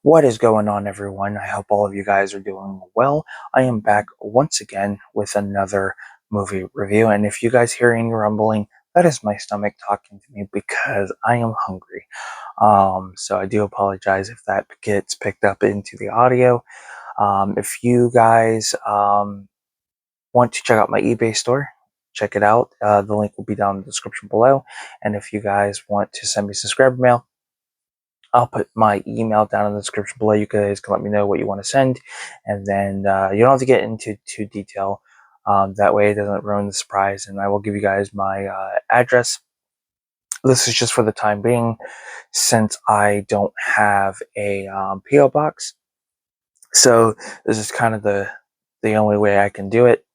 What is going on, everyone? I hope all of you guys are doing well. I am back once again with another movie review, and if you guys hear any rumbling, that is my stomach talking to me because I am hungry. So I do apologize if that gets picked up into the audio. If you guys want to check out my eBay store, check it out. The link will be down in the description below. And if you guys want to send me subscriber mail, I'll put my email down in the description below. You guys can let me know what you want to send, and then you don't have to get into too detail. That way, it doesn't ruin the surprise. And I will give you guys my address. This is just for the time being, since I don't have a PO box. So this is kind of the only way I can do it.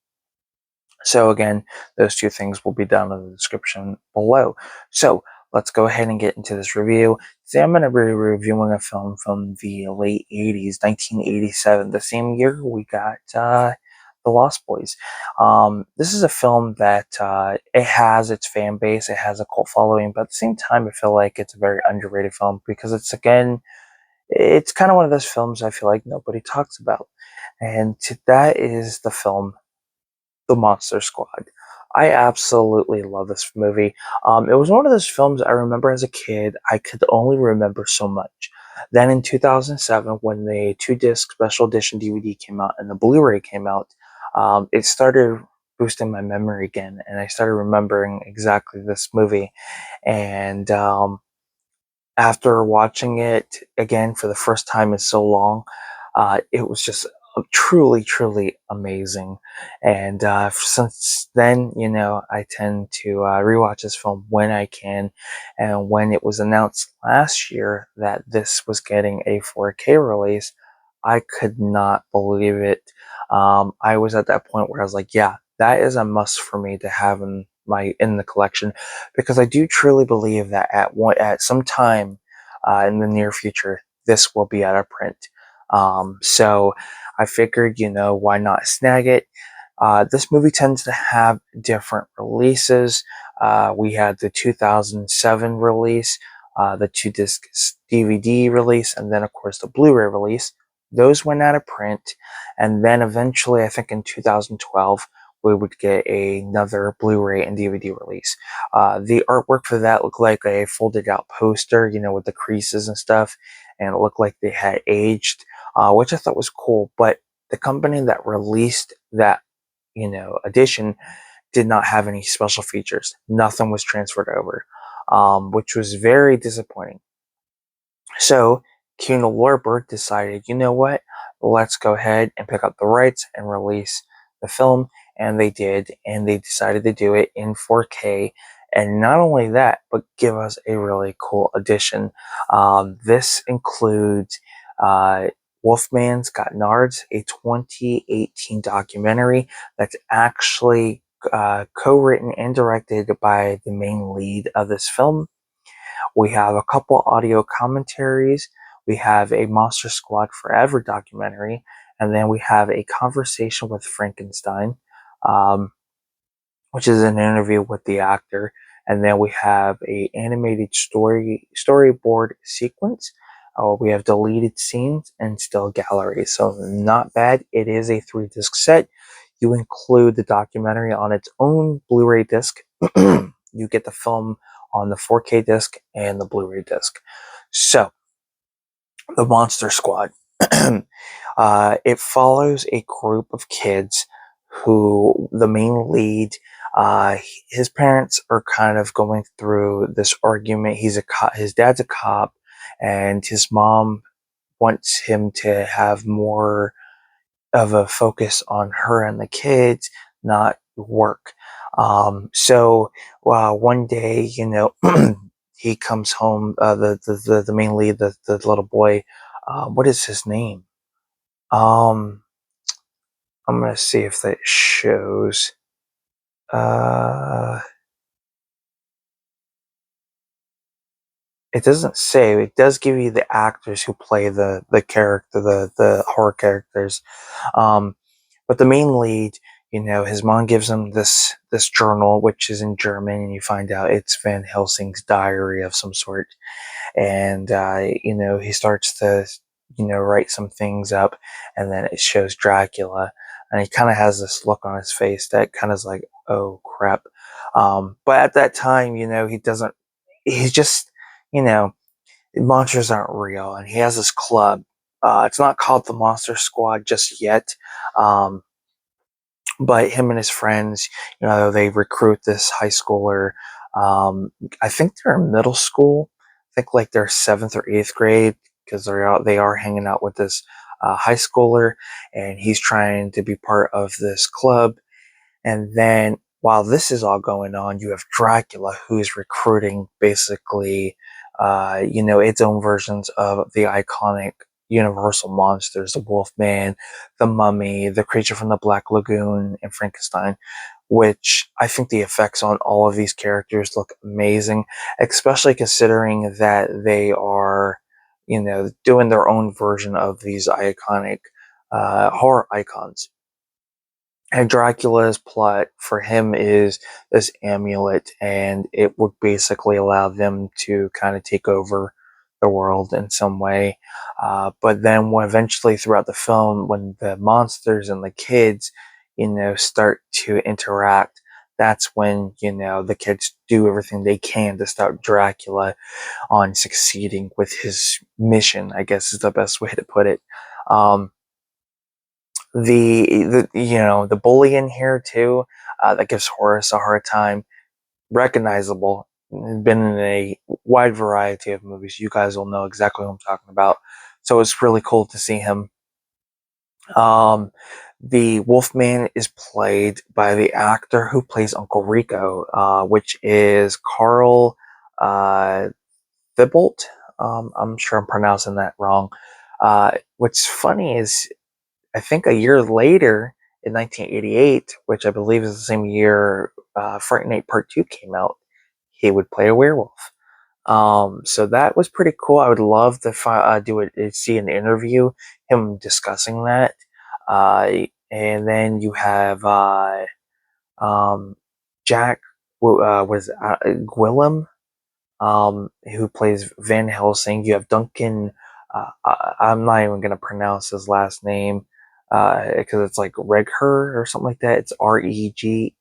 So again, those two things will be down in the description below. So let's go ahead and get into this review. Today I'm going to be reviewing a film from the late 80s, 1987, the same year we got The Lost Boys. This is a film that it has its fan base, it has a cult following, but at the same time I feel like it's a very underrated film because it's kind of one of those films I feel like nobody talks about. And that is the film The Monster Squad. I absolutely love this movie. It was one of those films I remember as a kid. I could only remember so much. Then in 2007, when the 2-disc special edition DVD came out and the Blu-ray came out, it started boosting my memory again, and I started remembering exactly this movie. And after watching it again for the first time in so long, it was just truly, truly amazing. And since then, I tend to rewatch this film when I can. And when it was announced last year that this was getting a 4K release, I could not believe it. I was at that point where I was like, yeah, that is a must for me to have in the collection, because I do truly believe that at some time in the near future, this will be out of print. So I figured, why not snag it? This movie tends to have different releases. We had the 2007 release, the 2-disc DVD release, and then of course the Blu-ray release. Those went out of print, and then eventually, I think in 2012, we would get another Blu-ray and DVD release. The artwork for that looked like a folded out poster, with the creases and stuff, and it looked like they had aged, which I thought was cool. But the company that released that, edition did not have any special features. Nothing was transferred over, which was very disappointing. So Kino Lorber decided, you know what? Let's go ahead and pick up the rights and release the film, and they did, and they decided to do it in 4K. And not only that, but give us a really cool edition. This includes Wolfman's Got Nards, a 2018 documentary that's actually co-written and directed by the main lead of this film. We have a couple audio commentaries. We have a Monster Squad Forever documentary. And then we have a conversation with Frankenstein, um, which is an interview with the actor. And then we have a animated storyboard sequence. We have deleted scenes and still galleries. So not bad. It is a 3-disc set. You include the documentary on its own Blu-ray disc. You get the film on the 4K disc and the Blu-ray disc. So, the Monster Squad. It follows a group of kids who the main lead, his parents are kind of going through this argument. His dad's a cop, and his mom wants him to have more of a focus on her and the kids, not work. So one day, he comes home. The main lead, the little boy. What is his name? Um, I'm gonna see if that shows. Uh, it doesn't say. It does give you the actors who play the character, the horror characters. But the main lead, his mom gives him this journal, which is in German, and you find out it's Van Helsing's diary of some sort. And he starts to write some things up, and then it shows Dracula, and he kind of has this look on his face that kind of is like, oh crap. But at that time, he doesn't. He's just, you know, monsters aren't real, and he has this club. It's not called the Monster Squad just yet. Um, but him and his friends, they recruit this high schooler. Um, I think they're in middle school. I think like they're seventh or eighth grade because they are hanging out with this high schooler, and he's trying to be part of this club. And then while this is all going on, you have Dracula who's recruiting basically, its own versions of the iconic Universal monsters, the Wolfman, the Mummy, the Creature from the Black Lagoon, and Frankenstein, which I think the effects on all of these characters look amazing, especially considering that they are, doing their own version of these iconic horror icons. And Dracula's plot for him is this amulet, and it would basically allow them to kind of take over the world in some way. But then, eventually, throughout the film, when the monsters and the kids, start to interact, that's when the kids do everything they can to stop Dracula on succeeding with his mission. I guess is the best way to put it. Um, the bully in here too, that gives Horace a hard time. Recognizable, been in a wide variety of movies. You guys will know exactly what I'm talking about. So it's really cool to see him. Um, the Wolfman is played by the actor who plays Uncle Rico, which is Carl uh, Thibault. I'm sure I'm pronouncing that wrong. What's funny is I think a year later, in 1988, which I believe is the same year Fright Night Part 2 came out, he would play a werewolf. So that was pretty cool. I would love to see an interview, him discussing that. And then you have um, Jack, was Gwillem, who plays Van Helsing. You have Duncan. I'm not even gonna pronounce his last name because it's like Regher or something like that. It's Regehr.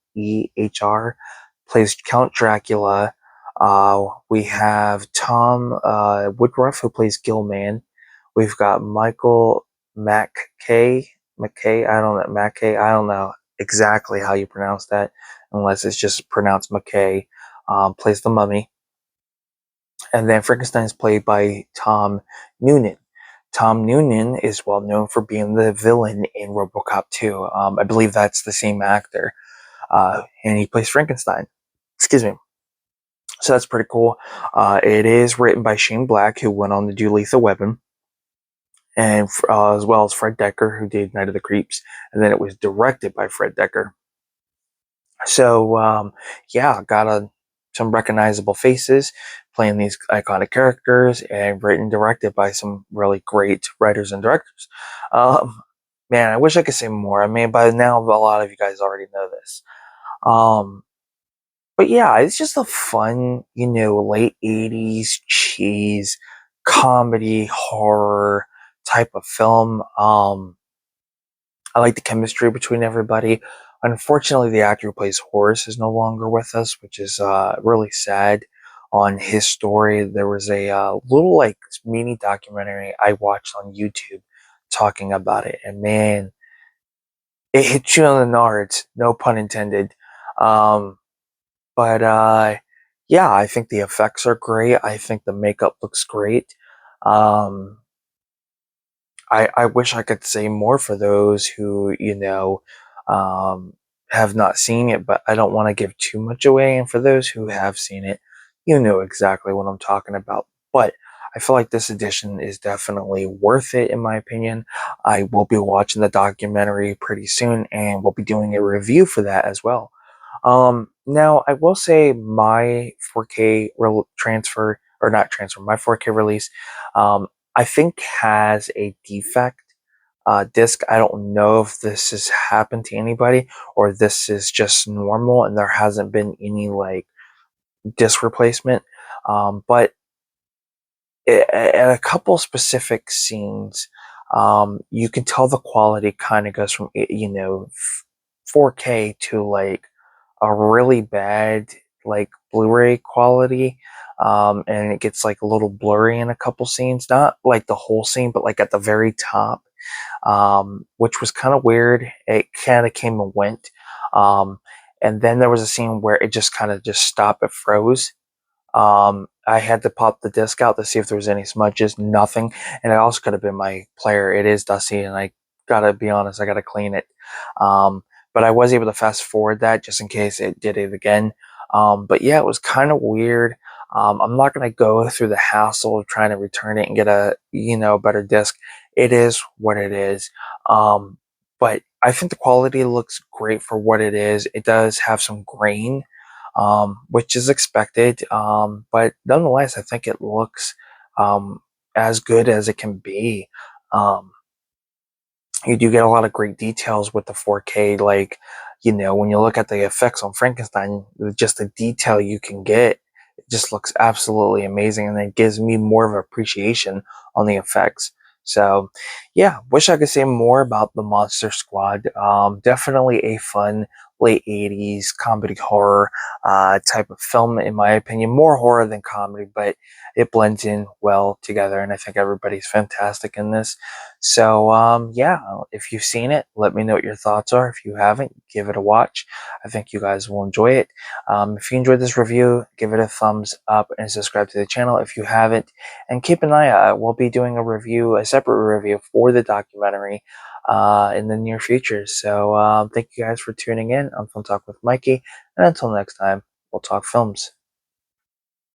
Plays Count Dracula. We have Tom Woodruff who plays Gilman. We've got Michael McKay. I don't know McKay. I don't know exactly how you pronounce that, unless it's just pronounced McKay. Plays the Mummy. And then Frankenstein is played by Tom Noonan. Tom Noonan is well known for being the villain in RoboCop 2. I believe that's the same actor. And he plays Frankenstein. Excuse me. So that's pretty cool. It is written by Shane Black, who went on to do Lethal Weapon, and as well as Fred Dekker, who did Night of the Creeps. And then it was directed by Fred Dekker. So yeah, got some recognizable faces playing these iconic characters, and written and directed by some really great writers and directors. Um, Man, I wish I could say more. I mean, by now a lot of you guys already know this. Um, but yeah, it's just a fun, late '80s cheese comedy horror type of film. I like the chemistry between everybody. Unfortunately, the actor who plays Horace is no longer with us, which is really sad. On his story, there was a little like mini documentary I watched on YouTube talking about it, and man, it hit you on the nards, no pun intended. Um, but yeah, I think the effects are great. I think the makeup looks great. Um, I wish I could say more for those who, um, have not seen it, but I don't want to give too much away. And for those who have seen it, you know exactly what I'm talking about. But I feel like this edition is definitely worth it, in my opinion. I will be watching the documentary pretty soon, and we'll be doing a review for that as well. Now I will say my 4K transfer, or not transfer, my 4K release, um, I think has a defect disc. I don't know if this has happened to anybody or this is just normal and there hasn't been any like disc replacement. But at a couple specific scenes, you can tell the quality kind of goes from 4K to like a really bad like Blu-ray quality, and it gets like a little blurry in a couple scenes, not like the whole scene, but like at the very top, which was kind of weird. It kind of came and went, um, and then there was a scene where it just kind of just stopped, it froze. I had to pop the disc out to see if there was any smudges. Nothing, and it also could have been my player. It is dusty, and I gotta be honest, I gotta clean it. Um, but I was able to fast forward that just in case it did it again. But yeah, it was kind of weird. I'm not gonna go through the hassle of trying to return it and get a better disc. It is what it is. But I think the quality looks great for what it is. It does have some grain, which is expected. But nonetheless, I think it looks um, as good as it can be. Um, you do get a lot of great details with the 4K. Like, when you look at the effects on Frankenstein, just the detail you can get, it just looks absolutely amazing. And it gives me more of an appreciation on the effects. So, yeah, wish I could say more about the Monster Squad. Definitely a fun late 80s comedy horror type of film, in my opinion. More horror than comedy, but it blends in well together. And I think everybody's fantastic in this. So, yeah, if you've seen it, let me know what your thoughts are. If you haven't, give it a watch. I think you guys will enjoy it. If you enjoyed this review, give it a thumbs up and subscribe to the channel if you haven't. And keep an eye out. We'll be doing a separate review for the documentary in the near future. So, thank you guys for tuning in. I'm Film Talk with Mikey. And until next time, we'll talk films.